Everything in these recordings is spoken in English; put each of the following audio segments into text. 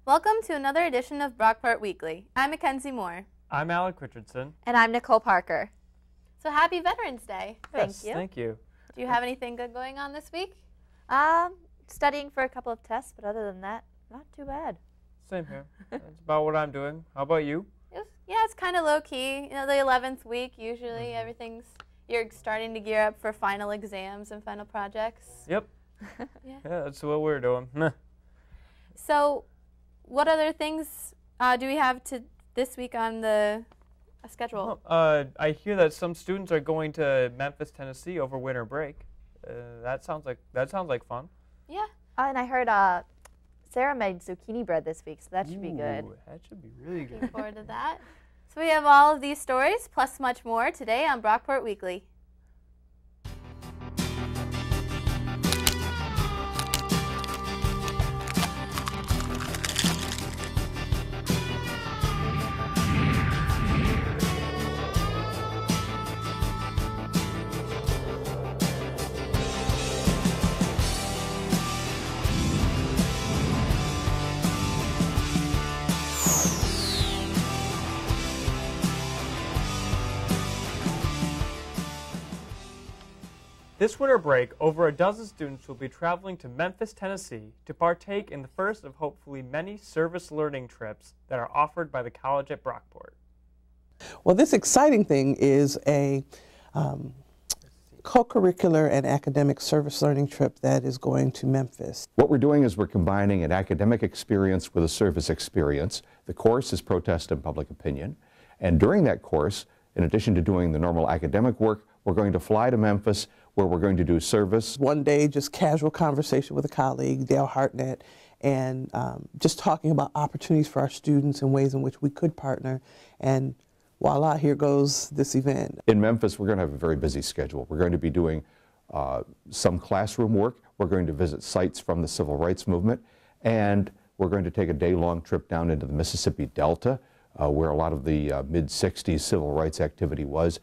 Welcome to another edition of Brockport Weekly. I'm Mackenzie Moore. I'm Alec Richardson. And I'm Nicole Parker. So happy Veterans Day. Yes, Thank you. Thank you. Do you have anything good going on this week? Studying for a couple of tests, but other than that, not too bad. Same here. That's about what I'm doing. How about you? It's kind of low-key. You know, the 11th week, usually you're starting to gear up for final exams and final projects. Yep. Yeah, that's what we're doing. So what other things do we have this week on the schedule? I hear that some students are going to Memphis, Tennessee over winter break. That sounds like fun. Yeah. And I heard Sarah made zucchini bread this week, so that should be good. That should be really good. Looking forward to that. So we have all of these stories, plus much more, today on Brockport Weekly. This winter break, over a dozen students will be traveling to Memphis, Tennessee to partake in the first of hopefully many service learning trips that are offered by the college at Brockport. Well, this exciting thing is a co-curricular and academic service learning trip that is going to Memphis. What we're doing is we're combining an academic experience with a service experience. The course is Protest and Public Opinion, and during that course, in addition to doing the normal academic work, we're going to fly to Memphis where we're going to do service. One day, just casual conversation with a colleague, Dale Hartnett, and just talking about opportunities for our students and ways in which we could partner. And voila, here goes this event. In Memphis, we're going to have a very busy schedule. We're going to be doing some classroom work. We're going to visit sites from the civil rights movement. And we're going to take a day-long trip down into the Mississippi Delta, where a lot of the mid-'60s civil rights activity was.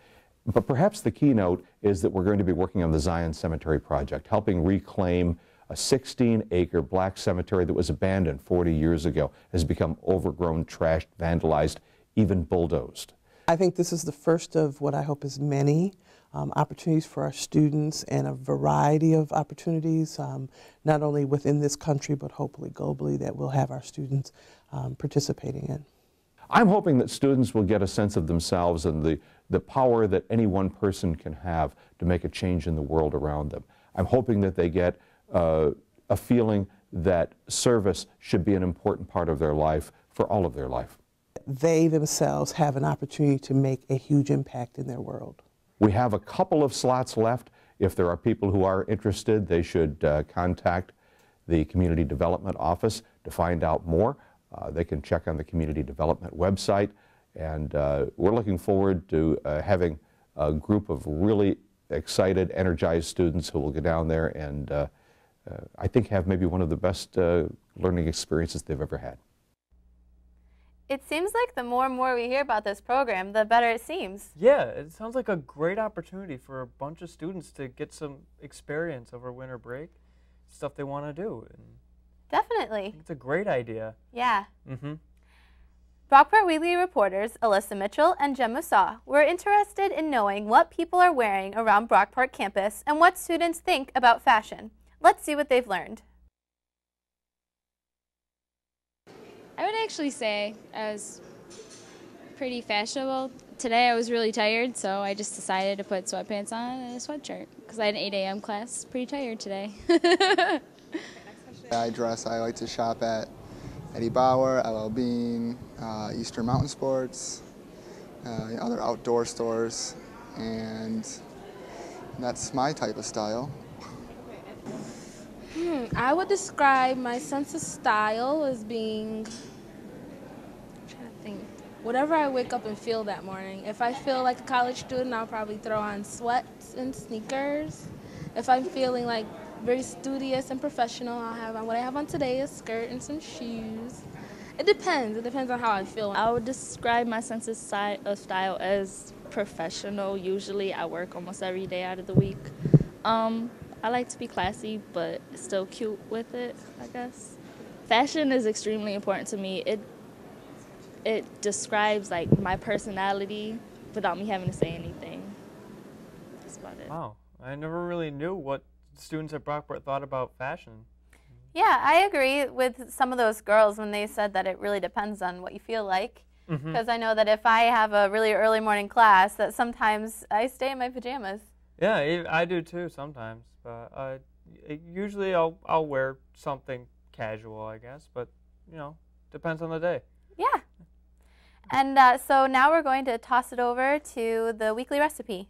But perhaps the keynote is that we're going to be working on the Zion Cemetery project, helping reclaim a 16-acre black cemetery that was abandoned 40 years ago, has become overgrown, trashed, vandalized, even bulldozed. I think this is the first of what I hope is many opportunities for our students, and a variety of opportunities, not only within this country, but hopefully globally, that we'll have our students participating in. I'm hoping that students will get a sense of themselves and the power that any one person can have to make a change in the world around them. I'm hoping that they get a feeling that service should be an important part of their life for all of their life. They themselves have an opportunity to make a huge impact in their world. We have a couple of slots left. If there are people who are interested, they should contact the Community Development Office to find out more. They can check on the Community Development website, and we're looking forward to having a group of really excited, energized students who will go down there and I think have maybe one of the best learning experiences they've ever had. It seems like the more and more we hear about this program, the better it seems. Yeah, it sounds like a great opportunity for a bunch of students to get some experience over winter break, stuff they want to do. And Definitely. it's a great idea. Yeah. Brockport Weekly reporters Alyssa Mitchell and Jem Musa were interested in knowing what people are wearing around Brockport campus and what students think about fashion. Let's see what they've learned. I would actually say I was pretty fashionable. Today I was really tired, so I just decided to put sweatpants on and a sweatshirt because I had an 8 a.m. class. Pretty tired today. I like to shop at Eddie Bauer, LL Bean, Eastern Mountain Sports, other outdoor stores, and that's my type of style. I would describe my sense of style as being, whatever I wake up and feel that morning. If I feel like a college student, I'll probably throw on sweats and sneakers. If I'm feeling like very studious and professional, I'll have on what I have on today, a skirt and some shoes. It depends. It depends on how I feel. I would describe my sense of style as professional. Usually I work almost every day out of the week. I like to be classy, but still cute with it, I guess. Fashion is extremely important to me. It describes like my personality without me having to say anything. That's about it. Wow, I never really knew what students at Brockport thought about fashion. Yeah, I agree with some of those girls when they said that it really depends on what you feel like. Because I know that if I have a really early morning class, that sometimes I stay in my pajamas. Yeah, I do too sometimes, but usually I'll wear something casual, I guess, but you know, depends on the day. Yeah. And so now we're going to toss it over to the weekly recipe.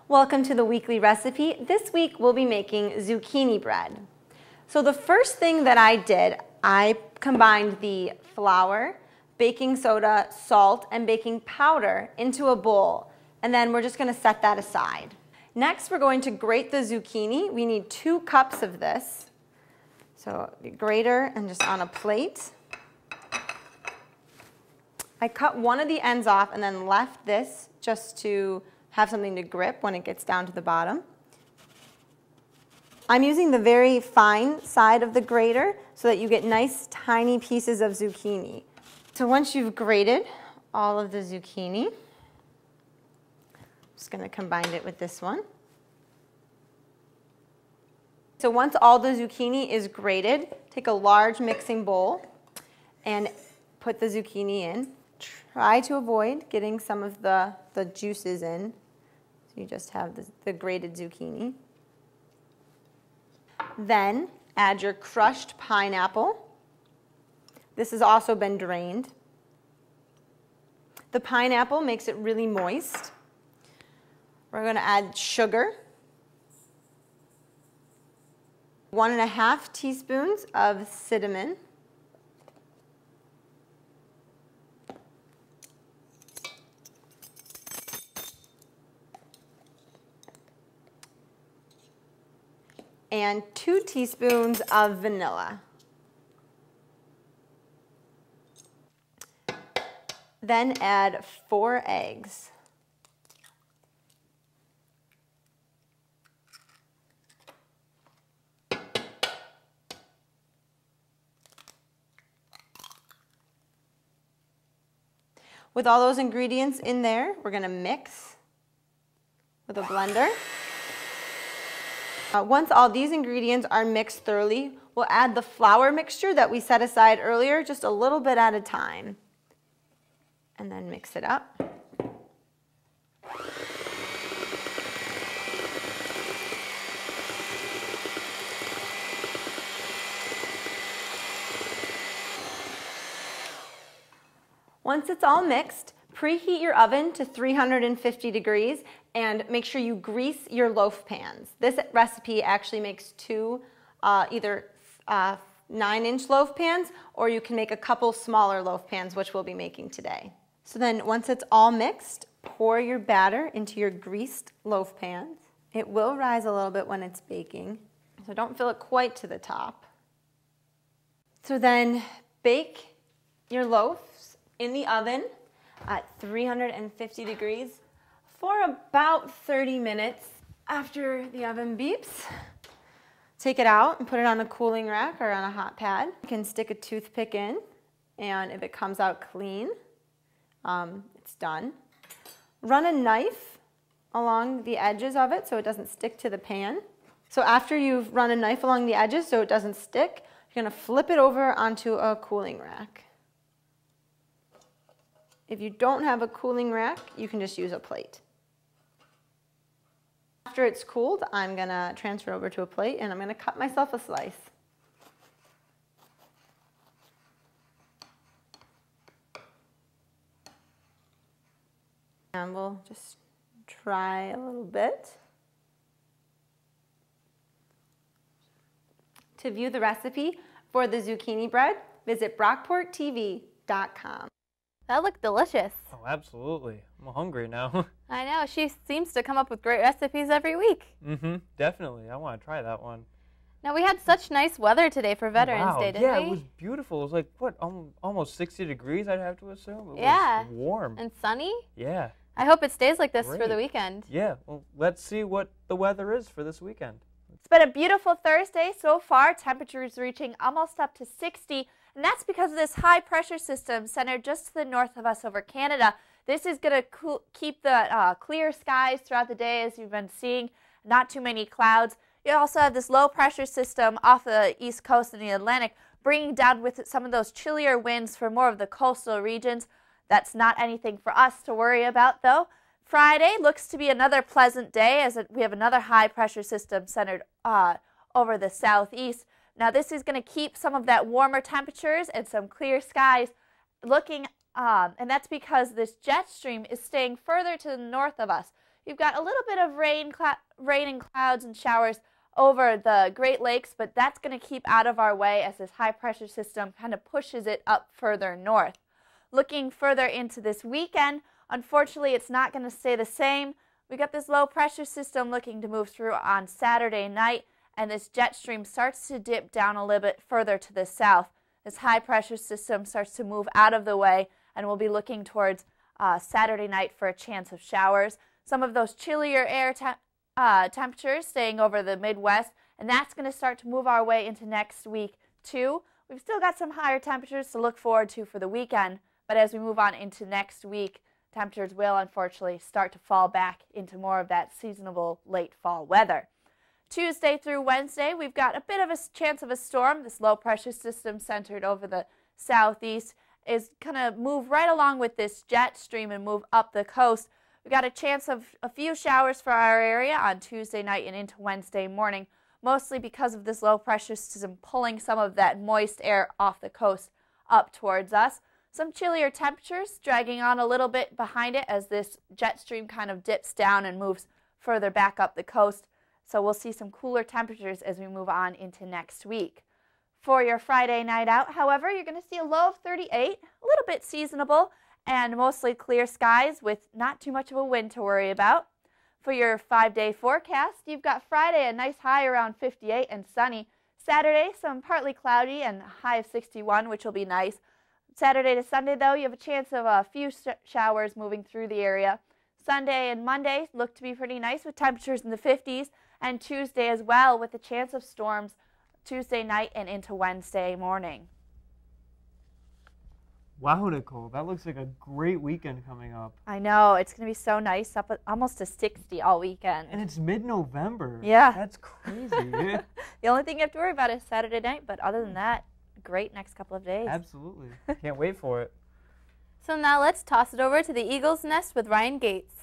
Welcome to the weekly recipe. This week we'll be making zucchini bread. So the first thing that I did, I combined the flour, baking soda, salt, and baking powder into a bowl. And then we're just going to set that aside. Next, we're going to grate the zucchini. We need 2 cups of this. So the grater and just on a plate. I cut one of the ends off and then left this just to have something to grip when it gets down to the bottom. I'm using the very fine side of the grater so that you get nice tiny pieces of zucchini. So once you've grated all of the zucchini, I'm just going to combine it with this one. So once all the zucchini is grated, take a large mixing bowl and put the zucchini in. Try to avoid getting some of the juices in. So you just have the grated zucchini. Then add your crushed pineapple. This has also been drained. The pineapple makes it really moist. We're going to add sugar. 1½ teaspoons of cinnamon. And 2 teaspoons of vanilla. Then add 4 eggs. With all those ingredients in there, we're going to mix with a blender. Once all these ingredients are mixed thoroughly, we'll add the flour mixture that we set aside earlier, just a little bit at a time. And then mix it up. Once it's all mixed, preheat your oven to 350 degrees and make sure you grease your loaf pans. This recipe actually makes 2 either 9-inch loaf pans, or you can make a couple smaller loaf pans, which we'll be making today. So then once it's all mixed, pour your batter into your greased loaf pans. It will rise a little bit when it's baking, so don't fill it quite to the top. So then bake your loaves in the oven at 350 degrees for about 30 minutes. After the oven beeps, take it out and put it on a cooling rack or on a hot pad. You can stick a toothpick in, and if it comes out clean, it's done. Run a knife along the edges of it so it doesn't stick to the pan. So after you've run a knife along the edges so it doesn't stick, you're going to flip it over onto a cooling rack. If you don't have a cooling rack, you can just use a plate. After it's cooled, I'm going to transfer over to a plate and I'm going to cut myself a slice. And we'll just try a little bit. To view the recipe for the zucchini bread, visit brockporttv.com. That looked delicious. Oh, absolutely. I'm hungry now. I know. She seems to come up with great recipes every week. Definitely. I want to try that one. Now, we had such nice weather today for Veterans Day, didn't we? Yeah, it was beautiful. It was like, what, almost 60 degrees, I'd have to assume? It was warm. And sunny? Yeah. I hope it stays like this for the Great. weekend. Yeah, well, let's see what the weather is for this weekend. It's been a beautiful Thursday so far. Temperatures reaching almost up to 60, and that's because of this high pressure system centered just to the north of us over Canada. This is going to keep the clear skies throughout the day, as you've been seeing. Not too many clouds. You also have this low pressure system off the east coast and the Atlantic, bringing down with it some of those chillier winds for more of the coastal regions. That's not anything for us to worry about, though. Friday looks to be another pleasant day, as we have another high pressure system centered over the southeast. Now, this is going to keep some of that warmer temperatures and some clear skies looking, and that's because this jet stream is staying further to the north of us. You've got a little bit of rain and clouds and showers over the Great Lakes, but that's going to keep out of our way as this high pressure system kind of pushes it up further north. Looking further into this weekend, unfortunately, it's not going to stay the same. We got this low pressure system looking to move through on Saturday night, and this jet stream starts to dip down a little bit further to the south. This high pressure system starts to move out of the way, and we'll be looking towards Saturday night for a chance of showers. Some of those chillier air temperatures staying over the Midwest, and that's going to start to move our way into next week too. We've still got some higher temperatures to look forward to for the weekend, but as we move on into next week, temperatures will unfortunately start to fall back into more of that seasonable late fall weather. Tuesday through Wednesday, we've got a bit of a chance of a storm. This low pressure system centered over the southeast is going to move right along with this jet stream and move up the coast. We've got a chance of a few showers for our area on Tuesday night and into Wednesday morning, mostly because of this low pressure system pulling some of that moist air off the coast up towards us. Some chillier temperatures dragging on a little bit behind it as this jet stream kind of dips down and moves further back up the coast. So we'll see some cooler temperatures as we move on into next week. For your Friday night out, however, you're going to see a low of 38, a little bit seasonable, and mostly clear skies with not too much of a wind to worry about. For your 5-day forecast, you've got Friday a nice high around 58 and sunny. Saturday, some partly cloudy and a high of 61, which will be nice. Saturday to Sunday, though, you have a chance of a few showers moving through the area. Sunday and Monday look to be pretty nice with temperatures in the 50s, and Tuesday as well with a chance of storms Tuesday night and into Wednesday morning. Wow, Nicole, that looks like a great weekend coming up. I know, it's going to be so nice, up at almost to 60 all weekend. And it's mid-November. Yeah. That's crazy. The only thing you have to worry about is Saturday night, but other than that, great next couple of days. Absolutely. Can't wait for it. So now let's toss it over to the Eagles Nest with Ryan Gates.